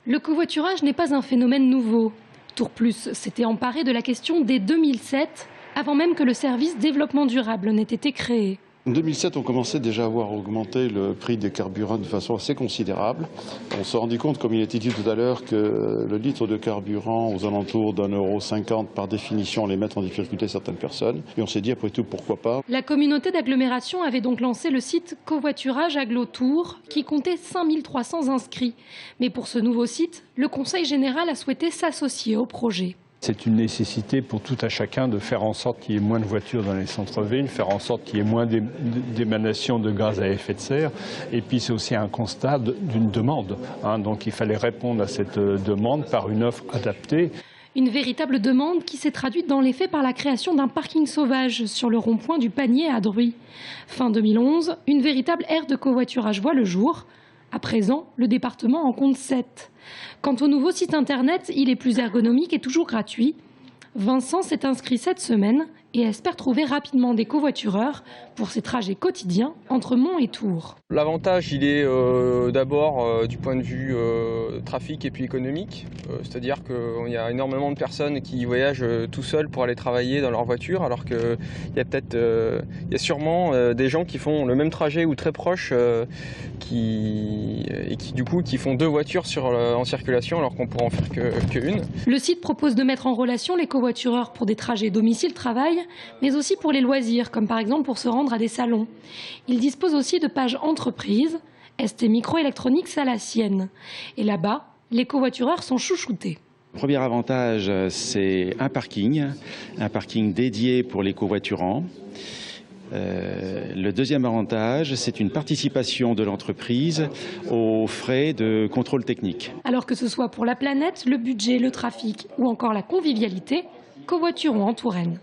Le covoiturage n'est pas un phénomène nouveau. Tour Plus s'était emparé de la question dès 2007, avant même que le service développement durable n'ait été créé. En 2007, on commençait déjà à voir augmenter le prix des carburants de façon assez considérable. On s'est rendu compte, comme il a été dit tout à l'heure, que le litre de carburant aux alentours d'1,50 € par définition allait mettre en difficulté certaines personnes. Et on s'est dit, après tout, pourquoi pas. La communauté d'agglomération avait donc lancé le site Covoiturage Agglo Tours, qui comptait 5300 inscrits. Mais pour ce nouveau site, le Conseil général a souhaité s'associer au projet. C'est une nécessité pour tout à chacun de faire en sorte qu'il y ait moins de voitures dans les centres-villes, faire en sorte qu'il y ait moins d'émanations de gaz à effet de serre. Et puis c'est aussi un constat d'une demande. Donc il fallait répondre à cette demande par une offre adaptée. Une véritable demande qui s'est traduite dans les faits par la création d'un parking sauvage sur le rond-point du Panier à Druy. Fin 2011, une véritable aire de covoiturage voit le jour. À présent, le département en compte 7. Quant au nouveau site internet, il est plus ergonomique et toujours gratuit. Vincent s'est inscrit cette semaine et espère trouver rapidement des covoitureurs pour ses trajets quotidiens entre Mont et Tours. L'avantage, il est d'abord du point de vue trafic et puis économique. C'est-à-dire qu'il y a énormément de personnes qui voyagent tout seuls pour aller travailler dans leur voiture, alors qu'il y a sûrement des gens qui font le même trajet ou très proche qui font 2 voitures en circulation alors qu'on pourrait en faire qu'une. Le site propose de mettre en relation les covoitureurs pour des trajets domicile-travail, mais aussi pour les loisirs, comme par exemple pour se rendre à des salons. Il dispose aussi de pages entreprises, ST Microélectronique à la sienne. Et là-bas, les covoitureurs sont chouchoutés. Le premier avantage, c'est un parking dédié pour les covoiturants. Le deuxième avantage, c'est une participation de l'entreprise aux frais de contrôle technique. Alors que ce soit pour la planète, le budget, le trafic ou encore la convivialité, covoiturons en Touraine.